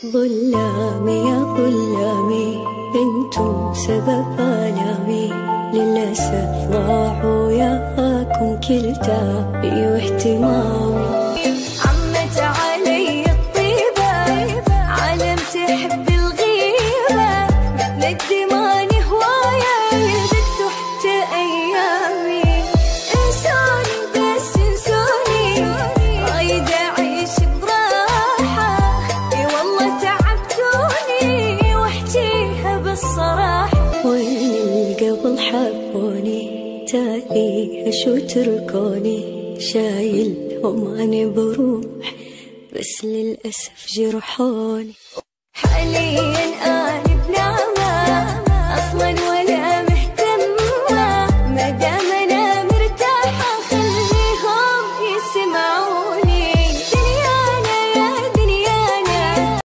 ظلامي يا ظلامي، انتم سبب آلامي، للأسف ضاعوا وياكم كل تعبي واهتمامي. عمت علي الطيبة، علم تحب الغيبة، ندماني هواية ذقت حتى أيامي. انسوني بس انسوني، رايدة أعيش براحة، اي والله تعبتوني واحجيها بالصراحة. وين اللي قبل حبوني تالي شو تركوني، شايلهم أنا بروح بس للأسف جرحوني. حاليا أنا